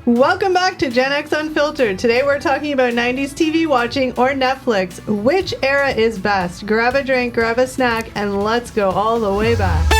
Welcome back to Gen X Unfiltered. Today we're talking about 90s TV watching or Netflix. Which era is best? Grab a drink, grab a snack, and let's go all the way back.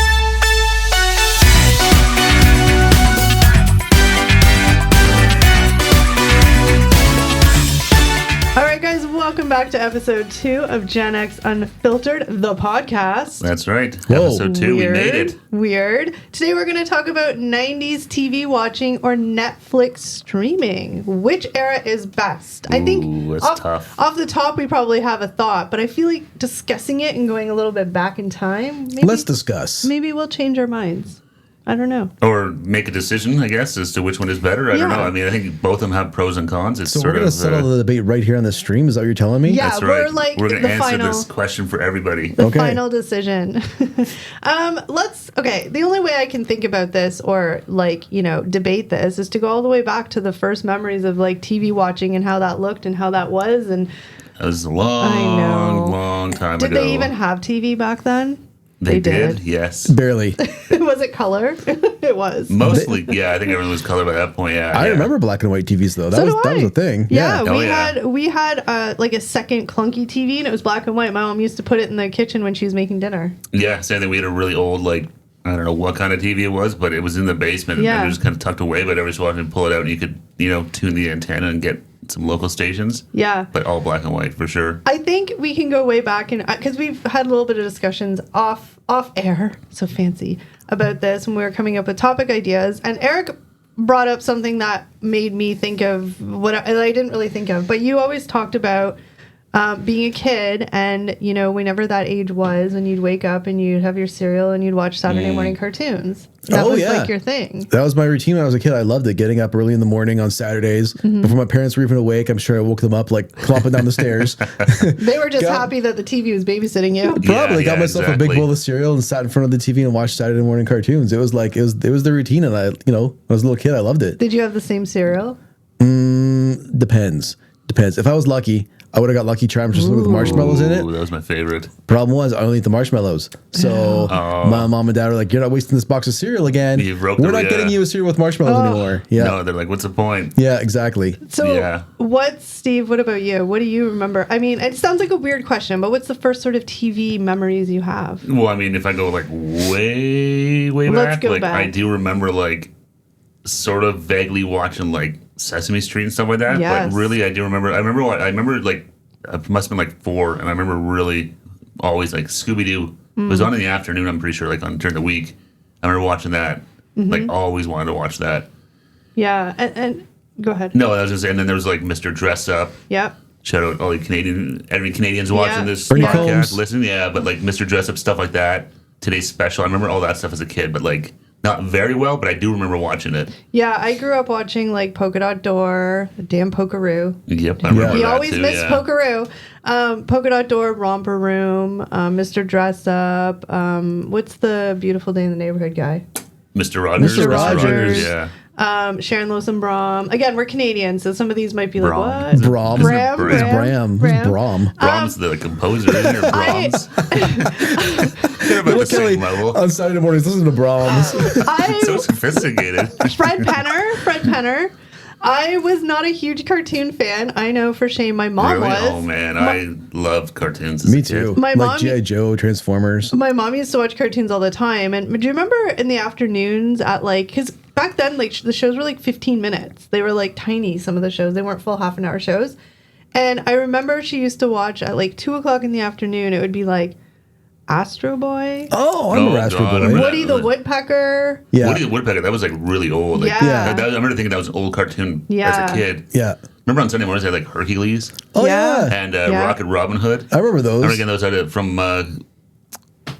Alright guys, welcome back to episode 2 of Gen X Unfiltered, the podcast. That's right. Whoa. Episode 2, we made it. Weird. Today we're going to talk about 90s TV watching or Netflix streaming. Which era is best? I think that's tough. Off the top we probably have a thought, but I feel like discussing it and going a little bit back in time. Let's discuss. Maybe we'll change our minds. I don't know. Or make a decision, I guess, as to which one is better. I don't know. I mean, I think both of them have pros and cons. It's So we're going to settle the debate right here on the stream. Is that what you're telling me? Yeah, That's right. We're going to answer final, this question for everybody. the final decision. The only way I can think about this or debate this is to go all the way back to the first memories of like TV watching and how that looked and how that was. And That was a long time ago. Did they even have TV back then? They did, yes. Barely. Was it color? It was. Mostly, yeah. I think everyone was color by that point, yeah. I remember black and white TVs, though. That was a thing. Yeah, Yeah. we had a second clunky TV, and it was black and white. My mom used to put it in the kitchen when she was making dinner. Yeah, same thing. We had a really old, I don't know what kind of TV it was, but it was in the basement. Yeah. And it was kind of tucked away, but every so often you'd pull it out and you could, tune the antenna and get some local stations. Yeah. But all black and white, for sure. I think we can go way back, and because we've had a little bit of discussions off air, so fancy, about this when we were coming up with topic ideas. And Eric brought up something that made me think of what I didn't really think of. But you always talked about being a kid, and whenever that age was, and you'd wake up and you'd have your cereal and you'd watch Saturday morning cartoons. That was like your thing. That was my routine when I was a kid. I loved it. Getting up early in the morning on Saturdays before my parents were even awake. I'm sure I woke them up like clopping down the stairs. They were just happy that the TV was babysitting you. Probably got myself a big bowl of cereal and sat in front of the TV and watched Saturday morning cartoons. It was the routine, and I when I was a little kid, I loved it. Did you have the same cereal? Depends. If I was lucky, I would have got Lucky Charms just with marshmallows in it. Ooh, that was my favorite. Problem was, I only eat the marshmallows. So my mom and dad were like, "You're not wasting this box of cereal again. We're not getting you a cereal with marshmallows anymore." Yeah. No, they're like, what's the point? Yeah, exactly. So Steve, what about you? What do you remember? I mean, it sounds like a weird question, but what's the first sort of TV memories you have? Well, I mean, if I go way back, I do remember sort of vaguely watching Sesame Street and stuff like that. Yes. But really, I do remember. I remember I must have been 4, and I remember really always Scooby Doo. It was on in the afternoon. I'm pretty sure during the week. I remember watching that. Always wanted to watch that. Yeah, and go ahead. No, I was just saying. And then there was Mr. Dress Up. Yep. Shout out all the Canadians watching this Bernie podcast. Combs. Listen, but Mr. Dress Up, stuff like that. Today's Special. I remember all that stuff as a kid, but not very well, but I do remember watching it. Yeah, I grew up watching Polka Dot Door, the damn Pokeroo. Yep, I remember We that always too, miss Pokeroo. Polka Dot Door, Romper Room, Mr. Dress Up. What's the Beautiful Day in the Neighborhood guy? Mr. Rogers. Mr. Rogers. Yeah. Sharon Lois and Brom. Again, we're Canadian, so some of these might be Brom. what? Brom. Bram. Brom. Brahms, the composer, isn't it? Brahms. They're about the same level. On Saturday mornings, listen to Brahms. So sophisticated. Fred Penner. I was not a huge cartoon fan. I know for shame my mom was. Oh man, I loved cartoons as Me a kid. too. My mom, G.I. Joe, Transformers. My mom used to watch cartoons all the time. And do you remember in the afternoons at because back then the shows were 15 minutes. They were tiny, some of the shows. They weren't full half-an-hour shows. And I remember she used to watch at 2 o'clock in the afternoon. It would be Astro Boy. Oh, I remember Astro Boy. Woody the Woodpecker. Yeah. Woody the Woodpecker, that was really old. Yeah. I remember thinking that was an old cartoon as a kid. Yeah. Remember on Sunday mornings they had Hercules? Oh, yeah. And Rocket Robin Hood? I remember those. I remember getting those out from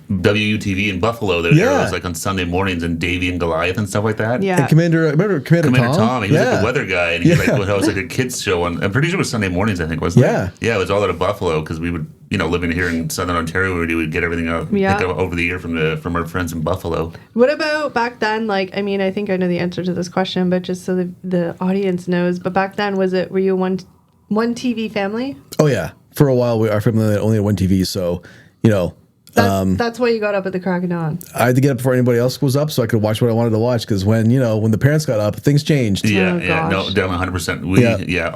WUTV in Buffalo. There was on Sunday mornings, and Davy and Goliath and stuff like that. Yeah. And Commander Tom. He was the weather guy, and he would host a kids show on. I'm pretty sure it was Sunday mornings. I think wasn't it? Yeah, it was all out of Buffalo because we would, living here in Southern Ontario, we would get everything out over the year from our friends in Buffalo. What about back then? I think I know the answer to this question, but just so the audience knows. But back then, were you one TV family? Oh yeah. For a while, our family only had one TV, so That's why you got up at the crack of dawn. I had to get up before anybody else was up so I could watch what I wanted to watch, because when the parents got up, things changed. Yeah, no, definitely 100%.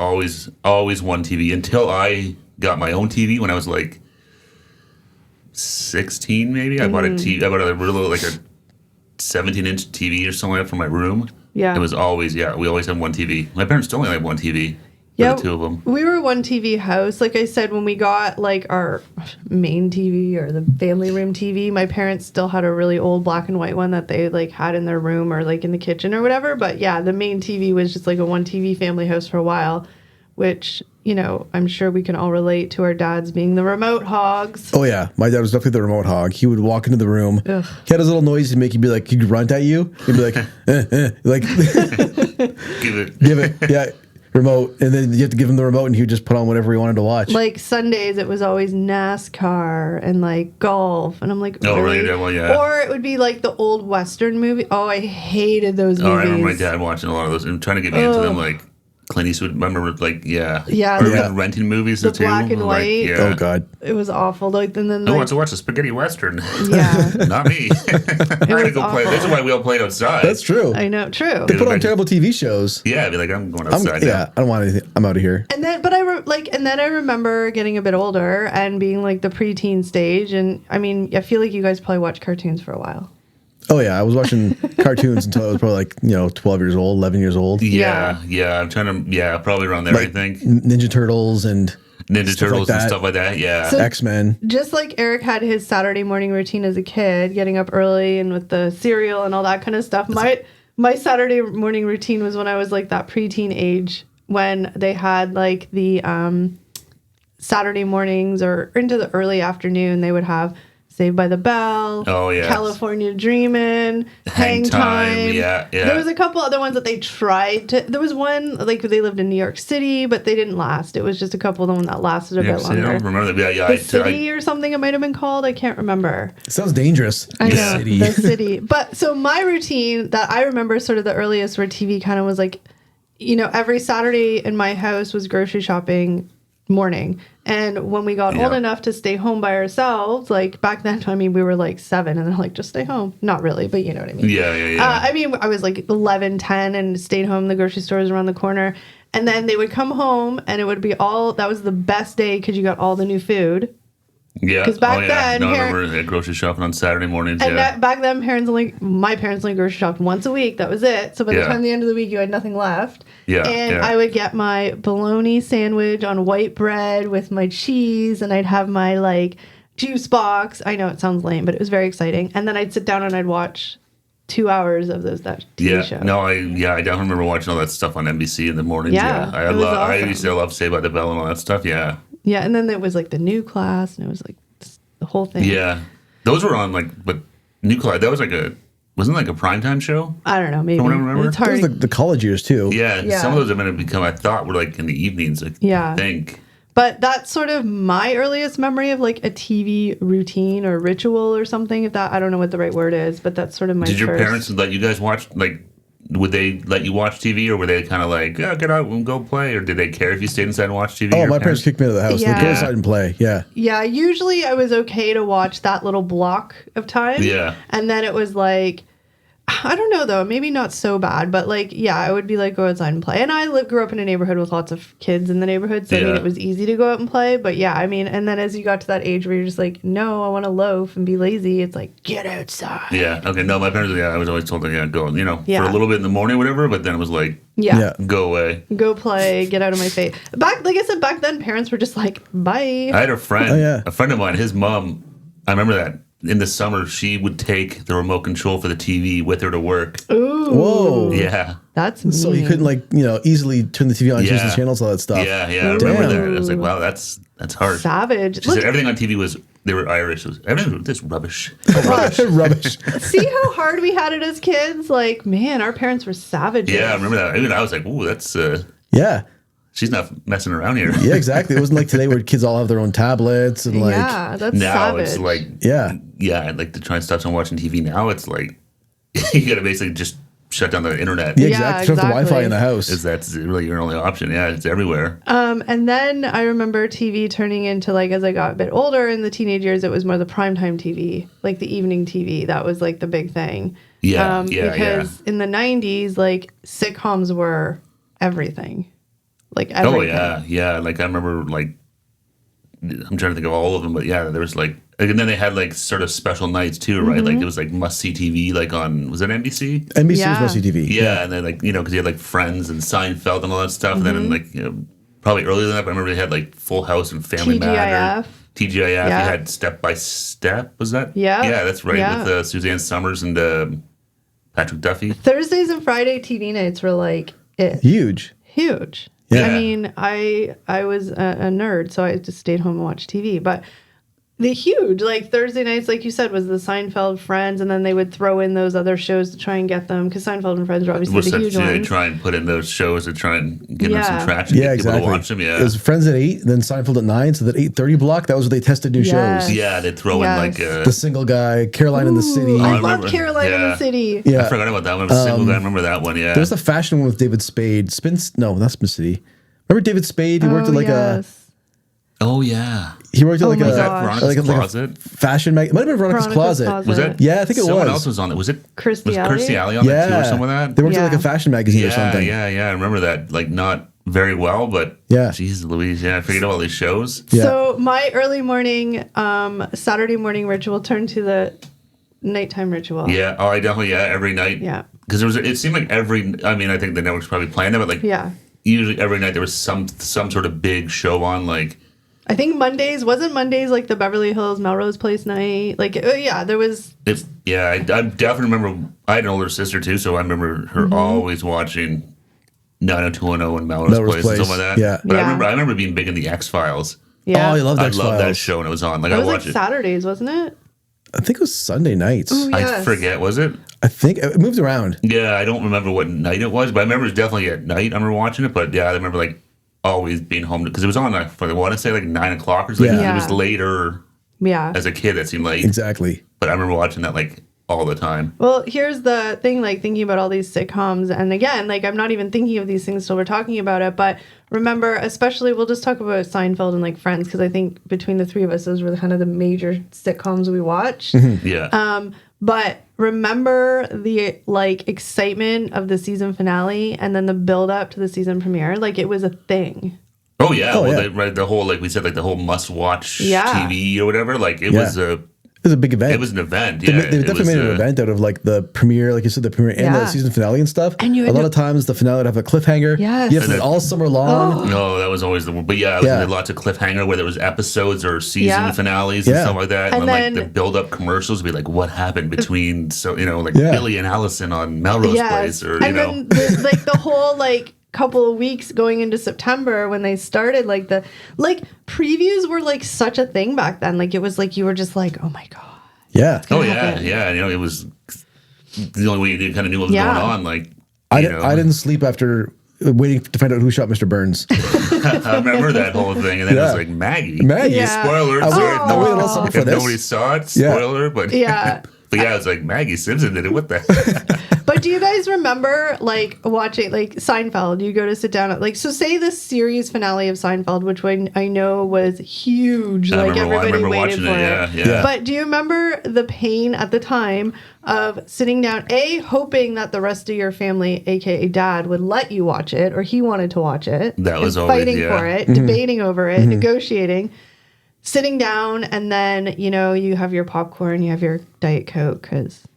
Always one TV until I got my own TV when I was like 16, maybe. I bought a TV. I bought a really like a 17-inch TV or something like that for my room. Yeah, it was always we always had one TV. My parents still only had one TV. Yeah, the two of them. We were a one TV house. Like I said, when we got like our main TV or the family room TV, my parents still had a really old black and white one that they like had in their room or like in the kitchen or whatever. But yeah, the main TV was just like a one TV family house for a while, which, I'm sure we can all relate to our dads being the remote hogs. Oh yeah, my dad was definitely the remote hog. He would walk into the room. Ugh. He had his little noise to make you be like, he'd grunt at you. He'd be like, like give it, yeah. Remote, and then you have to give him the remote and he would just put on whatever he wanted to watch. Like Sundays it was always NASCAR and like golf, and I'm like, really? Well, yeah. Or it would be like the old Western movie. Oh, I hated those movies. I remember my dad watching a lot of those and trying to get me into them, like Clint Eastwood. I remember or renting movies the black and white. Like, oh god, it was awful. Like, and then who wants to watch a spaghetti western? Yeah, not me. I had to go play. That's why we all played outside. That's true. I know, true. They put on terrible TV shows. Yeah, I'd be like, I'm going outside. I don't want anything. I'm out of here. And then, but I remember getting a bit older and being like the preteen stage, and I mean, I feel like you guys probably watched cartoons for a while. Oh yeah, I was watching cartoons until I was probably like 12 years old, 11 years old. Yeah. I'm trying to probably around there. Like I think Ninja Turtles and stuff like that. Yeah, so, X-Men. Just like Eric had his Saturday morning routine as a kid, getting up early and with the cereal and all that kind of stuff. My Saturday morning routine was when I was like that preteen age, when they had like the Saturday mornings or into the early afternoon, they would have Saved by the Bell, California Dreamin', Hang Time. Yeah. There was a couple other ones that they tried to. There was one, like, they lived in New York City, but they didn't last. It was just a couple of them that lasted a bit longer. I don't remember that. The City or something it might have been called. I can't remember. It sounds dangerous. I know, The City. But so my routine that I remember sort of the earliest where TV kind of was like, every Saturday in my house was grocery shopping morning. And when we got old enough to stay home by ourselves, like back then, I mean, we were like 7 and they're like, just stay home. Not really, but you know what I mean? Yeah. I mean, I was like 11, 10 and stayed home. The grocery store was around the corner. And then they would come home and it would be that was the best day because you got all the new food. Yeah. Because back then, I remember grocery shopping on Saturday mornings. And back then, my parents only grocery shopped once a week. That was it. So by the time the end of the week, you had nothing left. Yeah. And I would get my bologna sandwich on white bread with my cheese, and I'd have my like juice box. I know it sounds lame, but it was very exciting. And then I'd sit down and I'd watch 2 hours of that TV show. No, I definitely remember watching all that stuff on NBC in the mornings. I used to love Saved by the Bell and all that stuff. Yeah. Yeah, and then there was like the New Class, and it was like the whole thing. Yeah, those were on but New Class. That was wasn't like a primetime show. I don't know, maybe. From what I remember, it's hard. It was the college years too. Yeah, some of those have been become. I thought were like in the evenings. I think. But that's sort of my earliest memory of like a TV routine or ritual or something. If that, I don't know what the right word is, but that's sort of my. Did your parents let you guys watch like? Would they let you watch TV, or were they kind of like, get out and go play, or did they care if you stayed inside and watched TV? Oh, my parents kicked me out of the house. Yeah. They go inside and play. Yeah. Yeah. Usually, I was okay to watch that little block of time. Yeah. And then it was like, I don't know though, maybe not so bad, but like, I would be like, go outside and play. And I grew up in a neighborhood with lots of kids in the neighborhood, so I mean, it was easy to go out and play. But I mean, and then as you got to that age where you're just like, no, I want to loaf and be lazy, it's like, get outside. Yeah. Okay. No, my parents, I was always told to go, for a little bit in the morning or whatever, but then it was like, go away. Go play, get out of my face. Like I said, back then, parents were just like, bye. I had a friend, a friend of mine, his mom, I remember that. In the summer, she would take the remote control for the TV with her to work. Ooh. Whoa. Yeah. That's mean. So you couldn't easily turn the TV on, change the channels, all that stuff. Yeah. I remember that. I was like, wow, that's hard. Savage. She said everything on TV they were Irish. Everything was this rubbish. Rubbish. See how hard we had it as kids? Like, man, our parents were savages. Yeah, I remember that. Even I was like, ooh, that's... yeah. She's not messing around here. Yeah, exactly. It wasn't like today where kids all have their own tablets and like... Yeah, that's now savage. It's like... Yeah, like to try and stop someone watching TV now, it's like you got to basically just shut down the internet. Yeah, exactly. Shut off the Wi-Fi in the house. That's really your only option. Yeah, it's everywhere. And then I remember TV turning into, like, as I got a bit older in the teenage years, it was more the primetime TV, like the evening TV. That was like the big thing. Yeah, because in the 90s, like, sitcoms were everything. Like, everything. Oh, yeah. Like, I remember, like, I'm trying to think of all of them, but yeah, there was, like, and then they had, like, sort of special nights, too, right? Like, it was, like, must-see TV, like, on, was it NBC? NBC was must-see TV. Yeah, and then, like, you know, because you had, like, Friends and Seinfeld and all that stuff. And then, like, you know, probably earlier than that, but I remember they had, like, Full House and Family Matter. TGIF. You had Step by Step, was that? Yeah. Yeah, that's right, with Suzanne Summers and Patrick Duffy. Thursdays and Friday TV nights were, like, Huge. Yeah. I mean, I was a nerd, so I just stayed home and watched TV. But the huge, like, Thursday nights, like you said, was the Seinfeld, Friends, and then they would throw in those other shows to try and get them, because Seinfeld and Friends were obviously the huge ones. They try and put in those shows to try and give them some traction. Yeah, exactly. Watch them, It was Friends at 8, then Seinfeld at 9, so that 8:30 block, that was where they tested new shows. Yeah, they'd throw in, like... the Single Guy, Caroline in the City. I love Caroline in the City. Yeah. I forgot about that one. Single Guy, I remember that one, There's the fashion one with David Spade. No, not Spin City. Remember David Spade? He worked at, like, a... Oh, yeah. He worked at like Veronica's Closet? Fashion magazine. It might have been Veronica's Closet. Was that? Yeah, I think it was. Someone else was on it. Was it Kirstie Alley on that too or something like that? They worked at like a fashion magazine or something. Yeah. I remember that. Like, not very well, but Jesus Louise, I figured out all these shows. Yeah. So my early morning, Saturday morning ritual turned to the nighttime ritual. Yeah. Oh, I definitely, every night. Yeah. Because it seemed like I think the network's probably planned it, but like, usually every night there was some sort of big show on, like, I think wasn't Mondays like the Beverly Hills Melrose Place night? Like, there was. I definitely remember. I had an older sister too, so I remember her always watching 90210 and Melrose Place and stuff like that. Yeah, but I remember being big in the X-Files. Yeah. Oh, I love that. I loved that show when it was on. Like, it was I watched like Saturdays, wasn't it? I think it was Sunday nights. Ooh, yes. I forget. Was it? I think it moved around. Yeah, I don't remember what night it was, but I remember it was definitely at night. I remember watching it, but I remember like always being home because it was on. I want to say like 9 o'clock or something. It was later. Yeah. As a kid, that seemed late. Exactly. But I remember watching that like all the time. Well, here's the thing, like thinking about all these sitcoms, and again, like I'm not even thinking of these things till we're talking about it, but remember, especially, we'll just talk about Seinfeld and like Friends, because I think between the three of us, those were kind of the major sitcoms we watched. Yeah. But remember the like excitement of the season finale and then the build up to the season premiere, like it was a thing. Oh yeah. The whole, like we said, like the whole must watch TV or whatever, like it was a big event. It was an event. They definitely made an event out of like the premiere, like you said, the premiere and the season finale and stuff. And a lot of times the finale would have a cliffhanger. Yes. You have to all summer long. No, that was always the one. But it was lots of cliffhanger where there was episodes or season finales and stuff like that. And then like the build up commercials would be like, what happened between Billy and Allison on Melrose Place, or then like the whole like couple of weeks going into September when they started, like the previews were like such a thing back then. Like it was like you were just like, oh my god, yeah. It was the only way you kind of knew what was going on. Like I didn't sleep after waiting to find out who shot Mr. Burns. I remember that whole thing, and then it was like Maggie. Spoiler. If nobody saw it, spoiler. But But it's like Maggie Simpson did it. What the heck? But do you guys remember like watching like Seinfeld? You go to sit down at like, so say the series finale of Seinfeld, which I know was huge. Like everybody waited for it. Yeah. But do you remember the pain at the time of sitting down, hoping that the rest of your family, aka dad, would let you watch it, or he wanted to watch it. That was always fighting for it, debating over it, negotiating. Sitting down, and then, you have your popcorn, you have your Diet Coke, because,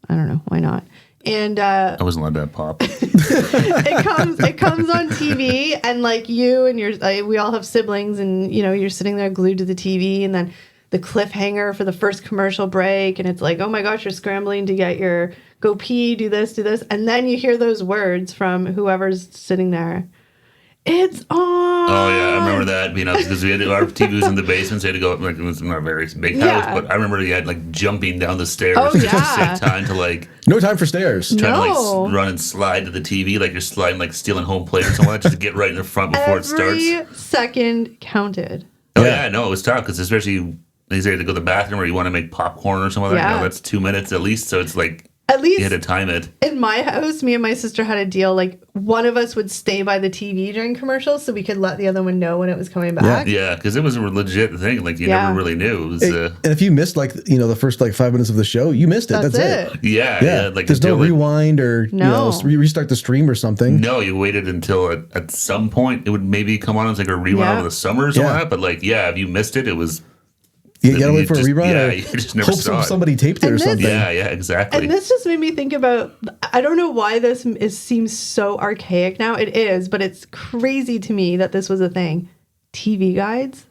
I don't know, why not? And I wasn't allowed to have pop. it comes on TV, and, like, you and we all have siblings, and, you're sitting there glued to the TV, and then the cliffhanger for the first commercial break, and it's like, oh my gosh, you're scrambling to get your go pee, do this, and then you hear those words from whoever's sitting there. It's on. Oh yeah, I remember that being up because our TV was in the basement, so you had to go up. Like it was not a very big house, but I remember you had like jumping down the stairs. Oh yeah, save time to like no time for stairs. Trying to like run and slide to the TV, like you're sliding, like stealing home plate or something, like, just to get right in the front before it starts. Every second counted. Oh yeah, no, it was tough because especially they say to go to the bathroom or you want to make popcorn or something like that. That's 2 minutes at least, so it's like. At least you had to time it. In in my house, me and my sister had a deal. Like, one of us would stay by the TV during commercials so we could let the other one know when it was coming back. Yeah, because it was a legit thing. Like, you never really knew. It was, and if you missed, like, the first, like, 5 minutes of the show, you missed it. That's it. Yeah. Like, there's no rewind or, restart the stream or something. No, you waited until at some point it would maybe come on as, like, a rerun over the summer or something like that. But, like, if you missed it, it was... You gotta wait for a rerun. Yeah, you just never saw it. Somebody taped it or something. Yeah, exactly. And this just made me think about, I don't know why this seems so archaic now. It is, but it's crazy to me that this was a thing. TV guides.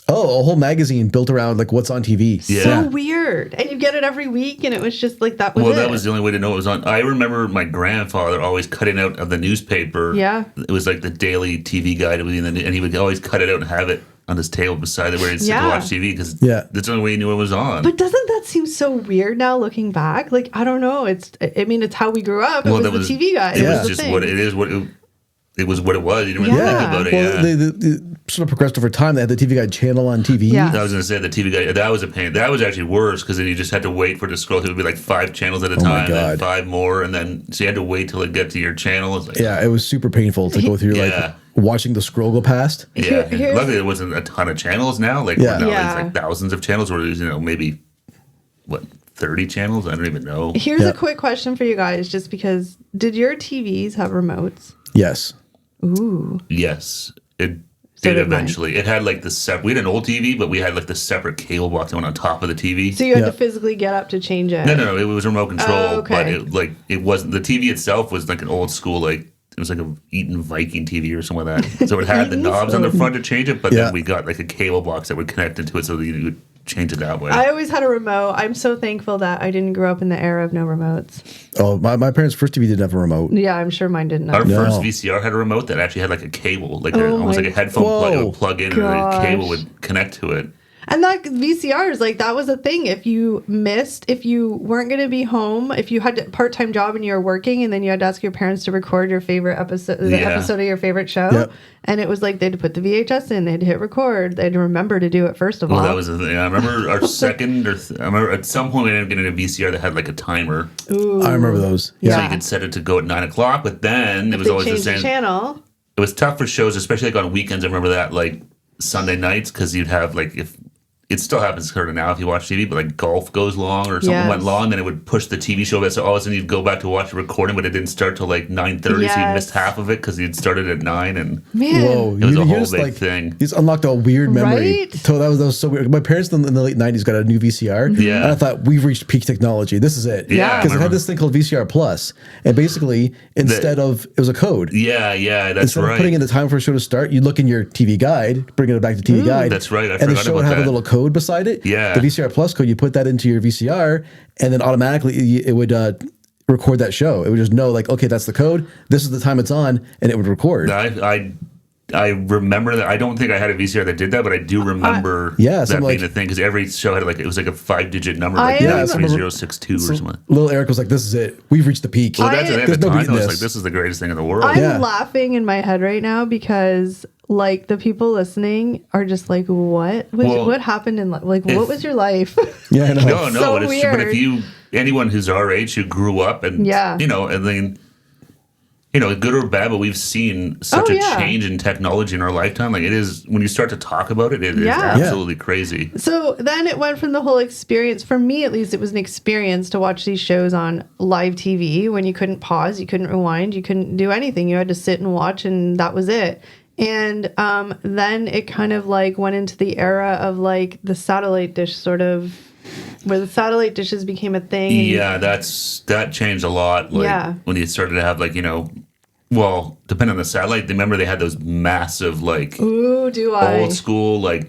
Oh, a whole magazine built around like what's on TV. Yeah. So weird. And you get it every week, and it was just like that was Well, that was the only way to know it was on. I remember my grandfather always cutting out of the newspaper. Yeah. It was like the daily TV guide, and he would always cut it out and have it on his table beside it where he'd sit to watch TV because that's the only way he knew it was on. But doesn't that seem so weird now looking back? Like, I don't know. It's how we grew up. It was the TV guide. It was just what it is. It was what it was. You didn't really think about it. Well, they sort of progressed over time. They had the TV Guide channel on TV. Yeah. I was going to say the TV Guide. That was a pain. That was actually worse because then you just had to wait for it to scroll. It would be like 5 channels at a time, and 5 more, and then so you had to wait till it get to your channel. It was like, it was super painful to go through like watching the scroll go past. Yeah, luckily there wasn't a ton of channels now. Like now there's like thousands of channels, or there's maybe 30 channels. I don't even know. Here's a quick question for you guys, just because did your TVs have remotes? Yes. Ooh. Yes, it did eventually. It had like we had an old TV, but we had like the separate cable box that went on top of the TV. So you had to physically get up to change it. No, it was remote control, but it wasn't. The TV itself was like an old school, like it was like a Eaton Viking TV or something like that. So it had the knobs on the front to change it, but then we got like a cable box that would connect into it, so that you would change it that way. I always had a remote. I'm so thankful that I didn't grow up in the era of no remotes. Oh, my parents' first TV didn't have a remote. Yeah, I'm sure mine didn't. Our first VCR had a remote that actually had like a cable, like almost like a headphone plug. It would plug in and the cable would connect to it. And that VCRs, like that was a thing. If you weren't going to be home, if you had a part-time job and you were working, and then you had to ask your parents to record your favorite episode, episode of your favorite show, and it was like they had to put the VHS in, they had to hit record, they had to remember to do it first of all. Well, that was the thing. I remember our second, I remember at some point we ended up getting a VCR that had like a timer. Ooh. I remember those. Yeah. So you could set it to go at 9 o'clock, but then it was always the same channel. It was tough for shows, especially like on weekends. I remember that, like Sunday nights, because you'd have like it still happens sort of now if you watch TV, but like golf goes long or something went long, then it would push the TV show back. So all of a sudden you'd go back to watch the recording, but it didn't start till like 9:30, so you missed half of it because you'd started at 9. And whoa, it was a whole big thing. You just unlocked a weird memory. Right? So that was so weird. My parents in the late 90s got a new VCR. Yeah. And I thought, we've reached peak technology. This is it. Yeah. Because it had this thing called VCR Plus. And basically, it was a code. Yeah, that's instead right. Of putting in the time for a show to start, you'd look in your TV guide, bring it back to TV guide. That's right. And the show would have a little code beside it. Yeah. The VCR Plus code, you put that into your VCR, and then automatically it would record that show. It would just know, like, okay, that's the code. This is the time it's on, and it would record. I remember that. I don't think I had a VCR that did that, but I do remember that being a thing, because every show had it was like a 5-digit number, like 93062 or something. Little Eric was like, "This is it. We've reached the peak." Well, that's at the time. I was like, "This is the greatest thing in the world." I'm laughing in my head right now because like the people listening are just like, what happened in what was your life? Yeah, I know. No, so but weird. But anyone who's our age who grew up and and then good or bad, but we've seen such a change in technology in our lifetime. Like, it is, when you start to talk about it, it is absolutely crazy. So then it went from the whole experience, for me at least, it was an experience to watch these shows on live TV when you couldn't pause, you couldn't rewind, you couldn't do anything. You had to sit and watch, and that was it. And then it kind of like went into the era of like the satellite dish sort of, where the satellite dishes became a thing. Yeah, that changed a lot. Like, when you started to have well, depending on the satellite, remember they had those massive old school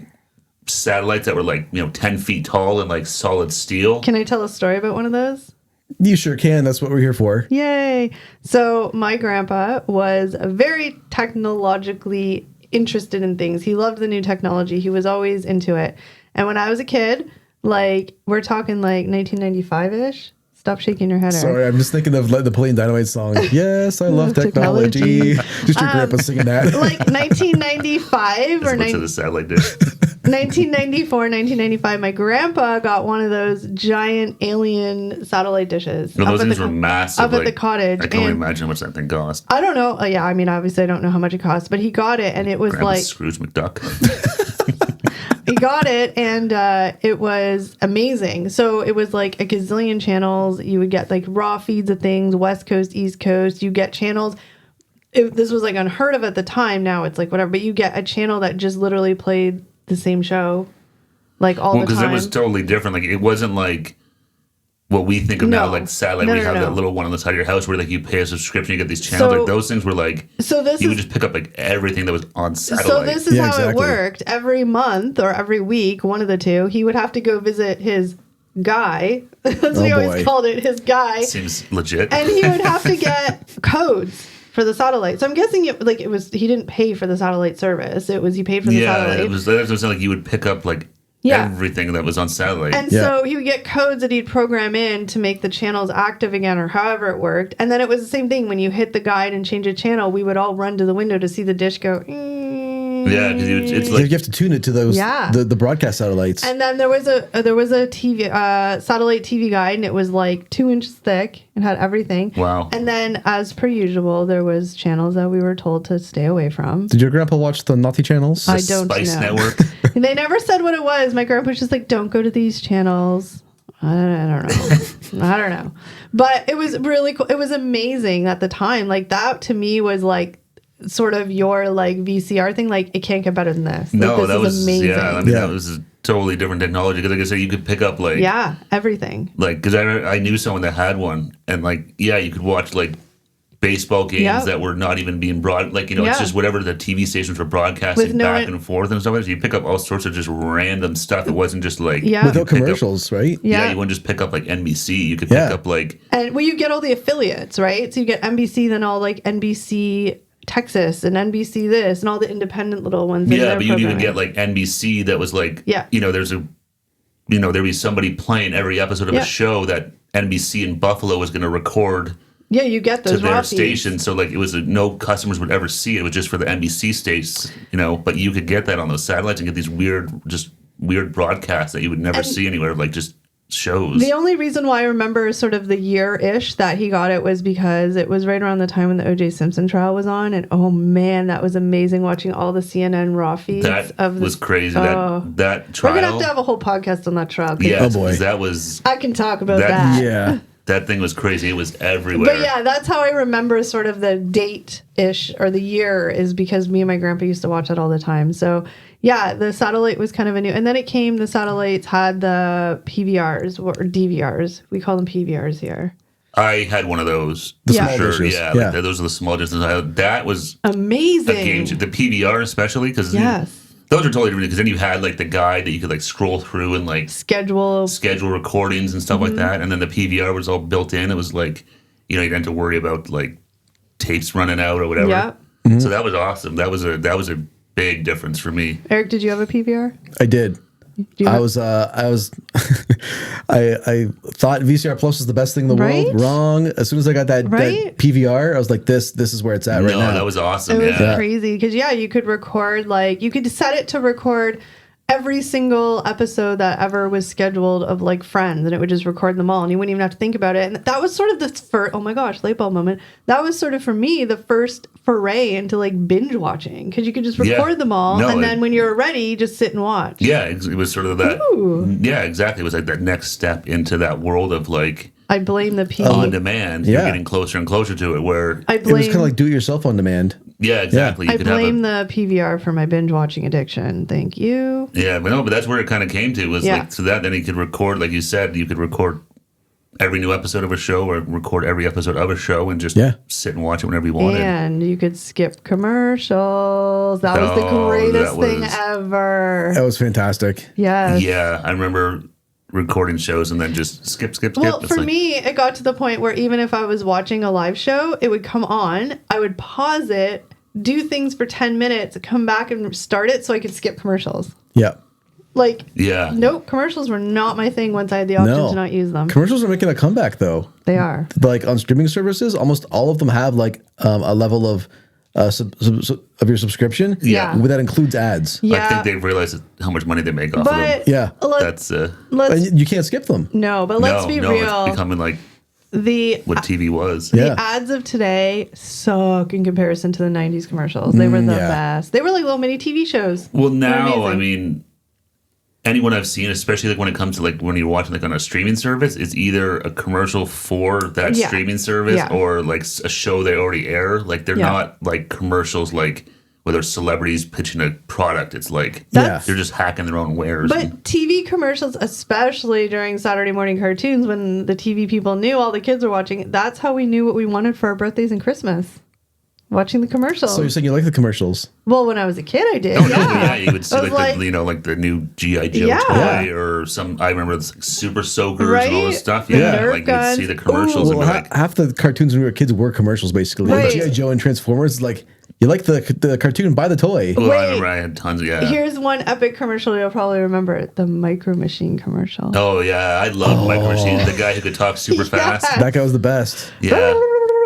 satellites that were 10 feet tall and solid steel. Can I tell a story about one of those? You sure can. That's what we're here for. Yay. So my grandpa was very technologically interested in things. He loved the new technology. He was always into it. And when I was a kid, we're talking 1995-ish. Stop shaking your head. Sorry, I'm just thinking of the Napoleon Dynamite song. Yes, I love technology. Just your grandpa singing that. 1995 or to the satellite dish. 1994, 1995, my grandpa got one of those giant alien satellite dishes. No, those things were massive. Up at the cottage. I can't imagine how much that thing cost. I don't know. Yeah, I mean, obviously I don't know how much it cost, but he got it and it was Grandpa's like... Scrooge McDuck. He got it and it was amazing. So it was like a gazillion channels. You would get like raw feeds of things, West Coast, East Coast. You get channels. This was like unheard of at the time. Now it's like whatever. But you get a channel that just literally played the same show like all the time. Well, because it was totally different. Like it wasn't like what we think of now, like satellite, where you have that little one on the side of your house where like you pay a subscription, you get these channels. Like those things were like, you would just pick up like everything that was on satellite. So this is how it worked. Every month or every week, one of the two, he would have to go visit his guy. That's what he always called it, his guy. Seems legit. And he would have to get codes for the satellite. So I'm guessing he didn't pay for the satellite service. He paid for the satellite. Yeah, that's what I'm saying. Like you would pick up like everything that was on satellite. And so he would get codes that he'd program in to make the channels active again or however it worked. And then it was the same thing. When you hit the guide and change a channel, we would all run to the window to see the dish go. Yeah, because it's like you have to tune it to those the broadcast satellites. And then there was a TV satellite TV guide, and it was like 2 inches thick and had everything. Wow. And then, as per usual, there was channels that we were told to stay away from. Did your grandpa watch the naughty channels? I don't Spice know. Network. And they never said what it was. My grandpa was just like, "Don't go to these channels." I don't know. I don't know. But it was really cool. It was amazing at the time. Like that to me was like sort of your like VCR thing. Like it can't get better than this. No, like, that was amazing. Yeah, I mean that was a totally different technology. Because like I said, you could pick up like everything. Like because I knew someone that had one, and like you could watch like baseball games that were not even being broad. Like it's just whatever the TV stations were broadcasting back and forth and stuff. So you pick up all sorts of just random stuff. It wasn't just like without commercials, right? Yeah, you wouldn't just pick up like NBC. You could pick up like you get all the affiliates, right? So you get NBC, then all like NBC Texas and NBC this and all the independent little ones. Yeah, but you'd even get like NBC that was like there'd be somebody playing every episode of a show that NBC in Buffalo was going to record. Yeah, you get those to their station, so like it was no customers would ever see it. It was just for the NBC stations, But you could get that on those satellites and get these weird broadcasts that you would never see anywhere, like just shows. The only reason why I remember sort of the year-ish that he got it was because it was right around the time when the O.J. Simpson trial was on, and oh man, that was amazing watching all the CNN raw feeds. That was crazy. That trial. We're gonna have a whole podcast on that trial. Yeah, that was. I can talk about that. Yeah. That thing was crazy. It was everywhere. But yeah, that's how I remember sort of the date-ish or the year is because me and my grandpa used to watch it all the time. So yeah, the satellite was kind of a new... And then the satellites had the PVRs or DVRs. We call them PVRs here. I had one of those. The small dishes. Yeah, like those are the small dishes. That was... amazing. A game, the PVR especially, because... Yes. Those are totally different because then you had like the guide that you could like scroll through and like schedule recordings and stuff like that. And then the PVR was all built in. It was like, you didn't have to worry about like tapes running out or whatever. Yeah. Mm-hmm. So that was awesome. That was a big difference for me. Eric, did you have a PVR? I did. I was I thought VCR Plus was the best thing in the world. Wrong. As soon as I got that PVR, I was like, this is where it's at right now. That was awesome. It was crazy because you could record you could set it to record every single episode that ever was scheduled of like Friends, and it would just record them all, and you wouldn't even have to think about it. And that was sort of the first, oh my gosh, light bulb moment. That was sort of for me the first foray into like binge watching because you could just record them all, and then when you're ready, just sit and watch. Yeah, it was sort of that. Ooh. Yeah, exactly. It was like that next step into that world of like. I blame the P. On demand. You're getting closer and closer to it. Where it was kind of like do it yourself on demand. Yeah, exactly. I blame the PVR for my binge watching addiction. Thank you. Yeah, but that's where it kind of came to was like so that then you could record, like you said, you could record every new episode of a show or record every episode of a show and just sit and watch it whenever you wanted. And you could skip commercials. That was the greatest thing ever. That was fantastic. Yes. Yeah, I remember recording shows and then just skip. Well, for me, it got to the point where even if I was watching a live show, it would come on, I would pause it, do things for 10 minutes, come back and start it so I could skip commercials. Yeah. Nope, commercials were not my thing once I had the option to not use them. Commercials are making a comeback, though. They are. Like on streaming services, almost all of them have like a level of of your subscription. Yeah. That includes ads. Yeah. I think they've realized how much money they make off of them. Yeah. That's And you can't skip them. No, but let's be real. It's becoming like what TV was. The ads of today suck in comparison to the 90s commercials. They were the best. They were like little mini TV shows. Well, now, I mean, anyone I've seen, especially like when it comes to like when you're watching like on a streaming service, it's either a commercial for that streaming service or like a show they already air. Like they're not like commercials like where there's celebrities pitching a product. It's like they're just hacking their own wares. But TV commercials, especially during Saturday morning cartoons when the TV people knew all the kids were watching, that's how we knew what we wanted for our birthdays and Christmas. Watching the commercials. So you're saying you like the commercials? Well, when I was a kid, I did. Oh, yeah, you would see like the, like the new G.I. Joe toy or some. I remember this like Super Soakers and all this stuff. Yeah, Nerf like guns. you'd see the commercials. Well, and like, half the cartoons when we were kids were commercials, basically. Like G.I. Joe and Transformers. Like you like the cartoon, buy the toy. Well, I remember I had tons of Here's one epic commercial you'll probably remember: the Micro Machine commercial. Oh yeah, I love Micro Machine. The guy who could talk super fast. That guy was the best. Yeah.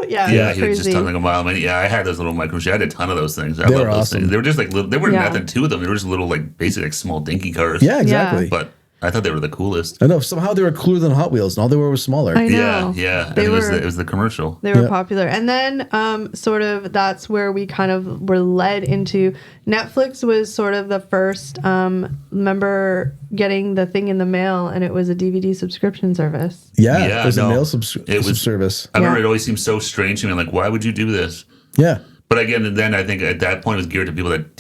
Yeah, he was just talking like a mile a minute. Yeah, I had those little Micro Machines. I had a ton of those things. I they love were those awesome. things. They were just like little, they were nothing to them. They were just little like basic like small dinky cars. Yeah, exactly. But I thought they were the coolest. I know somehow they were cooler than Hot Wheels, and all they were was smaller. I know. Yeah. It was the commercial. They were popular, and then sort of that's where we kind of were led into. Netflix was sort of the first. Remember getting the thing in the mail, and it was a DVD subscription service. Yeah, it was a mail service. I remember it always seemed so strange to me. Like, why would you do this? Yeah. But again, then I think at that point it was geared to people that,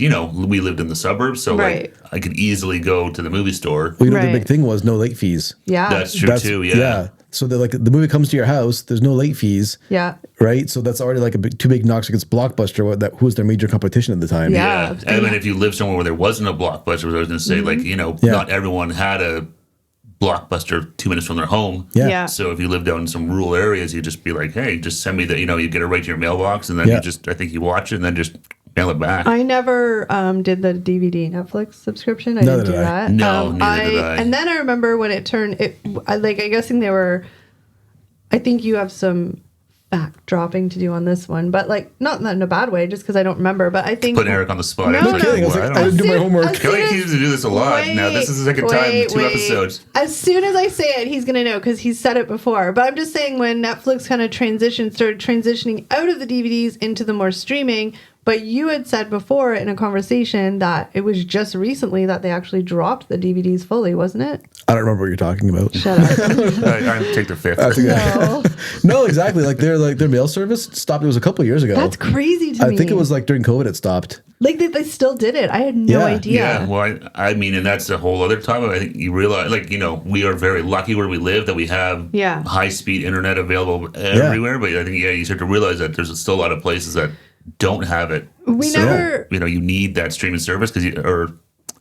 we lived in the suburbs. So like I could easily go to the movie store. Well, the big thing was no late fees. Yeah. That's true too. Yeah. So the movie comes to your house. There's no late fees. Yeah. Right. So that's already like two big knocks against Blockbuster. Who was their major competition at the time? Yeah. And then if you lived somewhere where there wasn't a Blockbuster, I was going to say not everyone had a Blockbuster 2 minutes from their home. Yeah. So if you lived out in some rural areas, you'd just be like, hey, just send me you get it right to your mailbox, and then I think you watch it and then just mail it back. I never did the DVD Netflix subscription. I didn't do that. No, neither did I. And then I remember when it turned, I'm guessing I think you have some fact dropping to do on this one, but like not in a bad way, just because I don't remember. But I think put Eric on the spot. No, I didn't do my homework. I feel like he used to do this a lot. Now this is the second time, 2 episodes. As soon as I say it, he's gonna know because he's said it before. But I'm just saying when Netflix kind of started transitioning out of the DVDs into the more streaming. But you had said before in a conversation that it was just recently that they actually dropped the DVDs fully, wasn't it? I don't remember what you're talking about. Shut up. I take the fifth. No. No, exactly. Their mail service stopped. It was a couple of years ago. That's crazy to me. I think it was like during COVID it stopped. Like they still did it. I had no idea. Yeah, well, I mean, and that's a whole other topic. I think you realize, we are very lucky where we live that we have high-speed internet available everywhere. But I think, you start to realize that there's still a lot of places that don't have it. You need that streaming service or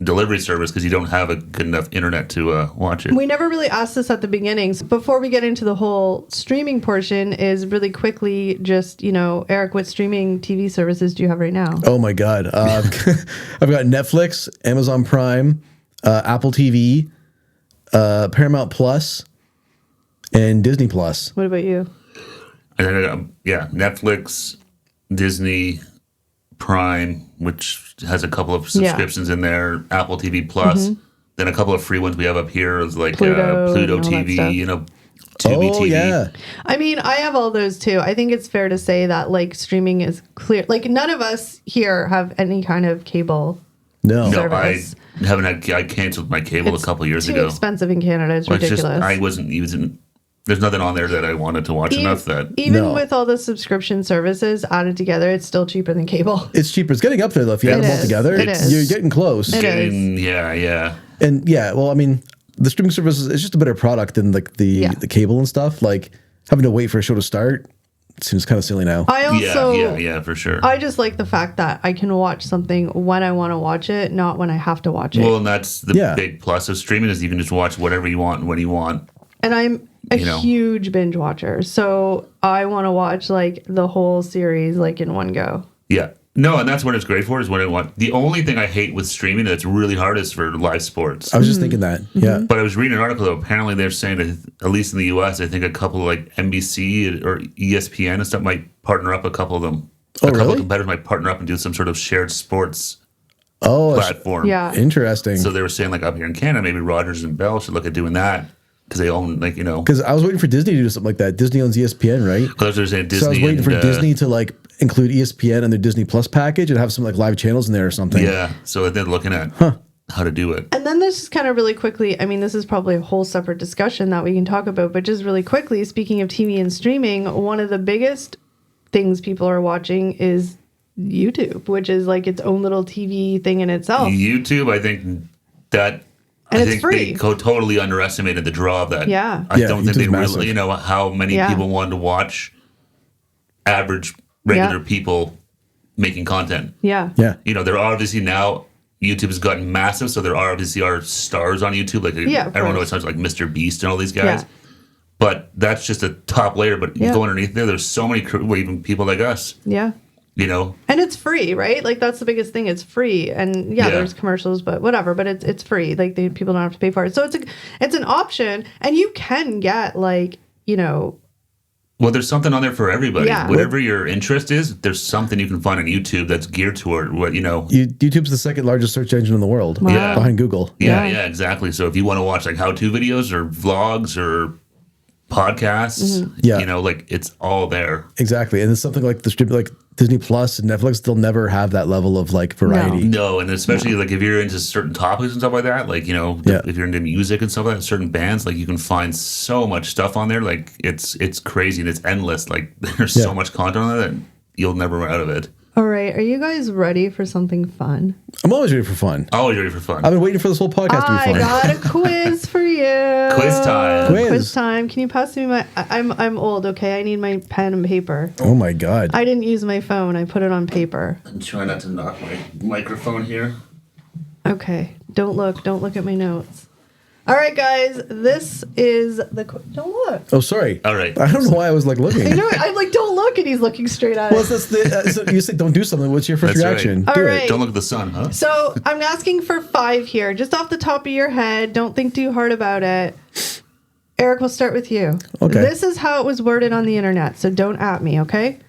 delivery service because you don't have a good enough internet to watch it. We never really asked this at the beginning. So before we get into the whole streaming portion, is really quickly just, Eric, what streaming TV services do you have right now? Oh my God. I've got Netflix, Amazon Prime, Apple TV, Paramount Plus, and Disney Plus. What about you? And then, Netflix, Disney, Prime, which has a couple of subscriptions in there, Apple TV Plus, then a couple of free ones we have up here is like Pluto TV, Tubi TV. Yeah. I mean, I have all those too. I think it's fair to say that streaming is clear. None of us here have any kind of cable. No, service. I haven't had. I canceled my cable a couple years ago. Too expensive in Canada. It's ridiculous. I wasn't using. There's nothing on there that I wanted to watch enough that... Even with all the subscription services added together, it's still cheaper than cable. It's cheaper. It's getting up there, though. If you add them all together, you're getting close. Yeah. And well, I mean, the streaming service is just a better product than the cable and stuff. Like having to wait for a show to start seems kind of silly now. I also... Yeah, for sure. I just like the fact that I can watch something when I want to watch it, not when I have to watch it. Well, and that's the big plus of streaming is you can just watch whatever you want when you want. And I'm a huge binge watcher, so I want to watch the whole series in one go. Yeah, no, and that's what it's great for. Is when I want. The only thing I hate with streaming that's really hard is for live sports. I was just thinking that. Yeah, but I was reading an article though. Apparently, they're saying that at least in the U.S., I think a couple of NBC or ESPN and stuff might partner up a couple of them a couple of competitors might partner up and do some sort of shared sports platform. Yeah. Interesting. So they were saying, like, up here in Canada, maybe Rogers and Bell should look at doing that because they own, like, Because I was waiting for Disney to do something like that. Disney owns ESPN, right? Because they're saying Disney. So I was waiting for Disney to, like, include ESPN in their Disney Plus package and have some, like, live channels in there or something. Yeah. So they're looking at how to do it. And then this is kind of really quickly, I mean, this is probably a whole separate discussion that we can talk about, but just really quickly, speaking of TV and streaming, one of the biggest things people are watching is YouTube, which is like its own little TV thing in itself. YouTube, I think that... And I it's think free. they totally underestimated the draw of that. Yeah. I don't think they massive. really, how many people wanted to watch average, regular people making content. Yeah. Yeah. There are obviously now, YouTube has gotten massive, so there are obviously stars on YouTube. Like, everyone knows like Mr. Beast and all these guys. Yeah. But that's just a top layer. But you go underneath there's so many, even people like us. Yeah. And it's free, right? Like, that's the biggest thing. It's free. And there's commercials, but whatever. But it's free. Like, people don't have to pay for it. So it's an option. And you can get, like, Well, there's something on there for everybody. Yeah. Whatever your interest is, there's something you can find on YouTube that's geared toward what, YouTube's the second largest search engine in the world. Wow. Yeah. Behind Google. Yeah, exactly. So if you want to watch, like, how-to videos or vlogs or podcasts, like, it's all there. Exactly. And it's something like like Disney Plus and Netflix, they'll never have that level of, like, variety. No, and especially like if you're into certain topics and stuff like that, like, if you're into music and stuff like that, certain bands, like, you can find so much stuff on there. Like, it's crazy and it's endless. Like, there's so much content on there that you'll never run out of it. All right. Are you guys ready for something fun? I'm always ready for fun. Always ready for fun. I've been waiting for this whole podcast to be fun. I got a quiz for you. Quiz time. Quiz time. Can you pass me my... I'm old, okay? I need my pen and paper. Oh, my God. I didn't use my phone. I put it on paper. I'm trying not to knock my microphone here. Okay. Don't look at my notes. All right, guys. This is the... Don't look. Oh, sorry. All right. I don't know why I was, like, looking. I know. I'm like, don't look, and he's looking straight at it. Well, that's so you say don't do something. What's your first reaction? Right. Do All right. it. Don't look at the sun, huh? So I'm asking for 5 here, just off the top of your head. Don't think too hard about it. Eric, we'll start with you. Okay. This is how it was worded on the internet, so don't at me, okay?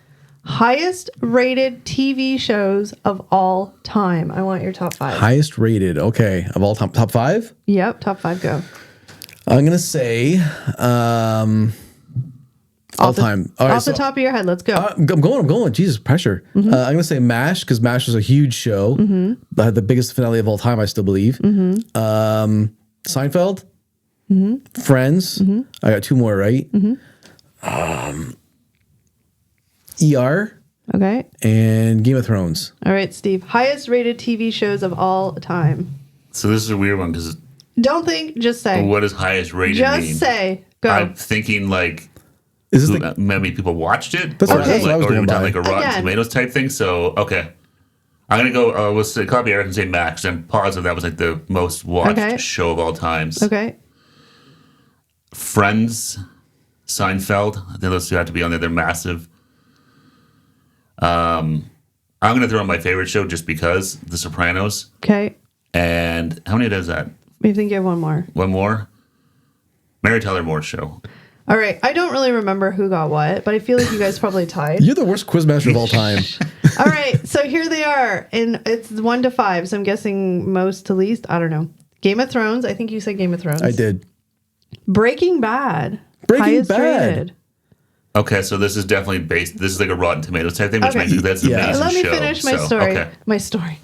Highest rated TV shows of all time. I want your top 5. Highest rated. Okay. Of all time. Top 5? Yep, top 5, go. I'm going to say all time. All right, off the top of your head, let's go. I'm going. Jesus, pressure. I'm going to say MASH because MASH was a huge show. Had the biggest finale of all time, I still believe. Seinfeld. Friends. I got 2 more, right? ER. Okay. And Game of Thrones. All right, Steve. Highest rated TV shows of all time. So this is a weird one because... Don't think, just say. What does highest rated mean? Just say. Go. I'm thinking, like... Is this many people watched it? That's or what I was or going by. like a Rotten Tomatoes type thing? So, okay. I'm going to go... we'll say, copy Eric and say Max. I'm positive that was like the most watched show of all times. Okay. Friends, Seinfeld. I think those 2 have to be on there. They're massive. I'm going to throw in my favorite show just because, The Sopranos. Okay. And how many does that? I think you have one more. One more? Mary Tyler Moore's show. All right. I don't really remember who got what, but I feel like you guys probably tied. You're the worst quizmaster of all time. All right. So here they are. And it's 1 to 5. So I'm guessing most to least. I don't know. Game of Thrones. I think you said Game of Thrones. I did. Breaking Bad. Breaking Bad. Rated. Okay, so this is definitely based. This is like a Rotten Tomatoes type thing, which makes it that's an amazing Let me show. finish my story. Okay.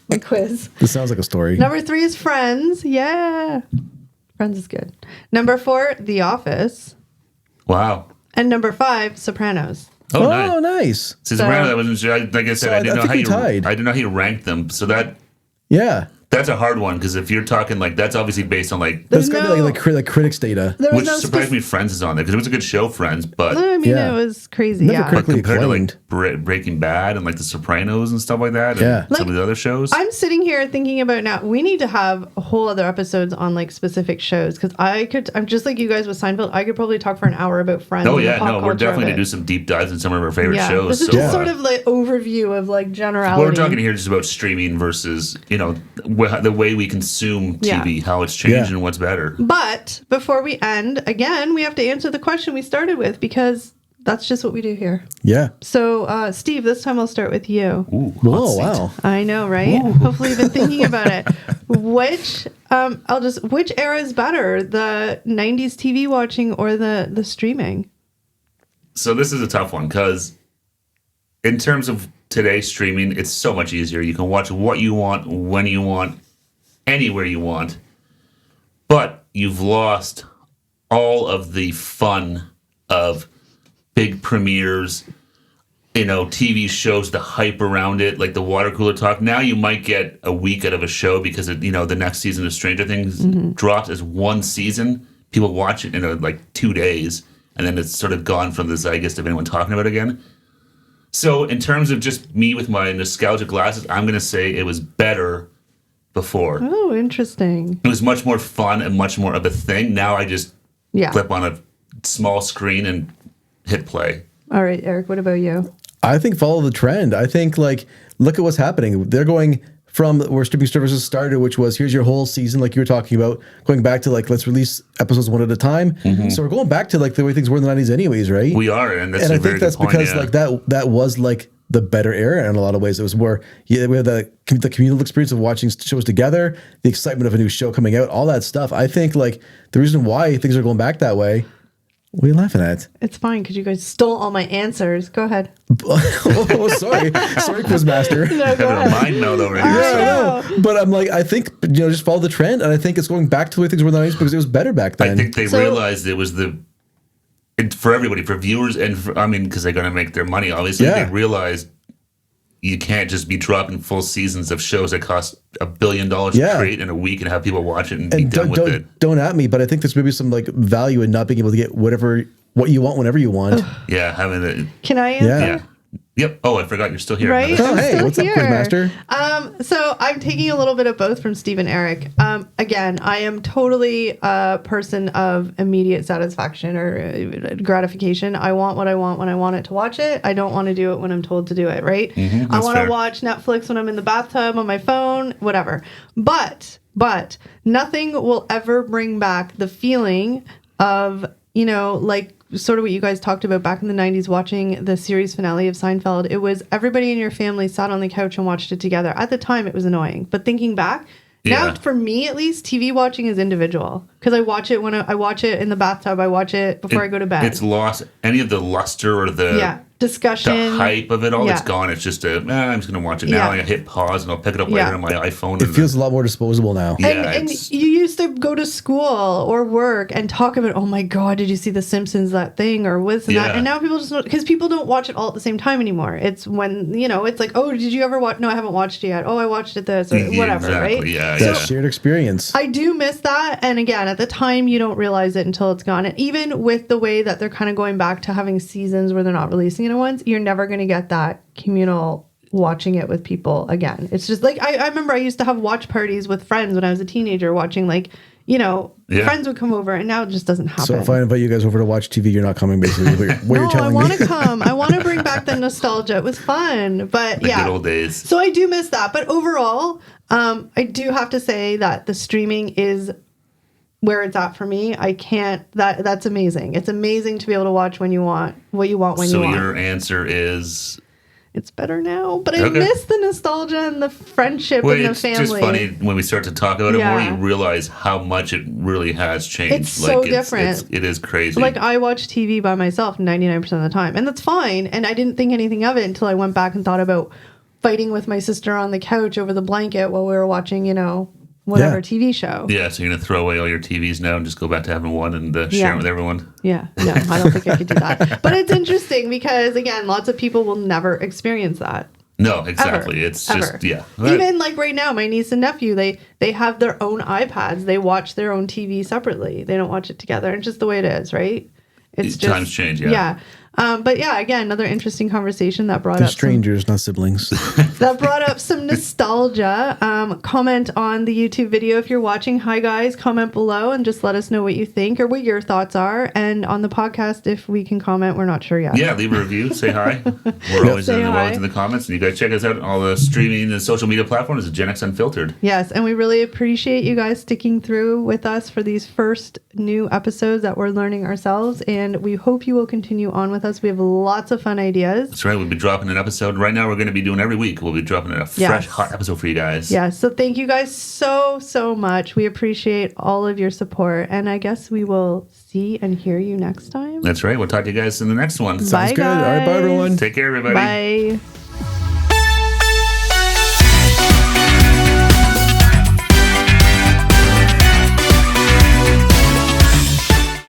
My quiz. This sounds like a story. Number 3 is Friends. Yeah, Friends is good. Number 4, The Office. Wow. And number 5, Sopranos. Oh, nice. See, Sopranos, I wasn't sure. Like I said, I didn't know how you ranked them. So that's a hard one because if you're talking like that's obviously based on like that's got to be like critics data, which surprised me. Friends is on there because it was a good show, Friends, but I mean it was crazy. But compared to like Breaking Bad and like The Sopranos and stuff like that, and some of the other shows. I'm sitting here thinking about now. We need to have a whole other episodes on like specific shows because I'm just like you guys with Seinfeld. I could probably talk for an hour about Friends. Oh yeah, no, we're definitely gonna do some deep dives in some of our favorite shows. This is just sort of like overview of like generality. Well, we're talking here just about streaming versus the way we consume TV, how it's changed and what's better. But before we end, again, we have to answer the question we started with because That's just what we do here. Yeah. So, Steve, this time I'll start with you. Ooh, whoa, wow. I know, right? Ooh. Hopefully you've been thinking about it. Which era is better, the 90s TV watching or the streaming? So this is a tough one because in terms of today's streaming, it's so much easier. You can watch what you want, when you want, anywhere you want. But you've lost all of the fun of big premieres, TV shows, the hype around it, like the water cooler talk. Now you might get a week out of a show because the next season of Stranger Things drops as one season. People watch it in 2 days, and then it's sort of gone from the zeitgeist of anyone talking about it again. So in terms of just me with my nostalgia glasses, I'm going to say it was better before. Oh, interesting. It was much more fun and much more of a thing. Now I just flip on a small screen and hit play. All right, Eric, what about you? I think follow the trend. I think look at what's happening. They're going from where streaming services started, which was here's your whole season, like you were talking about, going back to let's release episodes one at a time. Mm-hmm. So we're going back to the way things were in the 90s anyways, right? We are, and I think that's because that was the better era in a lot of ways. It was more we had the communal experience of watching shows together, the excitement of a new show coming out, all that stuff. I think the reason why things are going back that way. What are you laughing at? It's fine because you guys stole all my answers. Go ahead. Oh, sorry, Quizmaster. No, go having a mind meld over here. Yeah, but I'm I think just follow the trend, and I think it's going back to the way things were in the 90s because it was better back then. I think they realized it was for everybody, for viewers, and because they're going to make their money. Obviously, they realized you can't just be dropping full seasons of shows that cost $1 billion to create in a week and have people watch it and be done with it. Don't at me, but I think there's maybe some value in not being able to get what you want whenever you want. Yeah, having it. Can I answer? Yeah. Yep. Oh, I forgot you're still here. Right? Oh, hey, what's up, Quizmaster? So I'm taking a little bit of both from Steve and Eric. Again, I am totally a person of immediate satisfaction or gratification. I want what I want when I want it to watch it. I don't want to do it when I'm told to do it, right? Mm-hmm, I want to watch Netflix when I'm in the bathtub, on my phone, whatever. But nothing will ever bring back the feeling of, sort of what you guys talked about back in the 90s watching the series finale of Seinfeld. It was everybody in your family sat on the couch and watched it together. At the time, it was annoying. But thinking back, now for me at least, TV watching is individual. Because I watch it when I watch it in the bathtub. I watch it before I go to bed. It's lost any of the luster or the discussion. The hype of it all, it's gone. It's just I'm just going to watch it now. I hit pause and I'll pick it up later on my iPhone. It feels a lot more disposable now. And you used to go to school or work and talk about, oh my God, did you see The Simpsons, that thing or this and that? And now people just don't, because people don't watch it all at the same time anymore. It's when, it's like, oh, did you ever watch? No, I haven't watched it yet. Oh, I watched it this or whatever, right? Yeah, that shared experience. I do miss that. And again, at the time, you don't realize it until it's gone. And even with the way that they're kind of going back to having seasons where they're not releasing it at once, you're never going to get that communal watching it with people again. It's just I remember I used to have watch parties with friends when I was a teenager watching friends would come over and now it just doesn't happen. So if I invite you guys over to watch TV, you're not coming basically. What you're telling me. I want to come. I want to bring back the nostalgia. It was fun, but the good old days. So I do miss that. But overall, I do have to say that the streaming is where it's at for me. I can't, that's amazing. It's amazing to be able to watch what you want when you want. So your answer is? It's better now, but I miss the nostalgia and the friendship and the family. It's just funny when we start to talk about it more, you realize how much it really has changed. It's so different. It is crazy. I watch TV by myself 99% of the time, and that's fine. And I didn't think anything of it until I went back and thought about fighting with my sister on the couch over the blanket while we were watching, whatever TV show. Yeah, so you're going to throw away all your TVs now and just go back to having one and share it with everyone? Yeah, no, I don't think I could do that. But it's interesting because, again, lots of people will never experience that. No, exactly. Ever. It's just, Even right now, my niece and nephew, they have their own iPads. They watch their own TV separately. They don't watch it together. It's just the way it is, right? It's just, times change, Yeah. But again, another interesting conversation that brought up strangers, not siblings. That brought up some nostalgia. Comment on the YouTube video if you're watching. Hi guys, comment below and just let us know what you think or what your thoughts are. And on the podcast, if we can comment, we're not sure yet. Yeah, leave a review. Say hi. We're always involved in the comments. And you guys check us out on all the streaming and social media platforms at Gen X Unfiltered. Yes, and we really appreciate you guys sticking through with us for these first new episodes that we're learning ourselves. And we hope you will continue on with with us. We have lots of fun ideas. That's right. We'll be dropping an episode. Right now, we're going to be doing every week. We'll be dropping a fresh, hot episode for you guys. Yeah. So thank you guys so much. We appreciate all of your support. And I guess we will see and hear you next time. That's right. We'll talk to you guys in the next one. Sounds good. All right. Bye, everyone. Take care, everybody. Bye.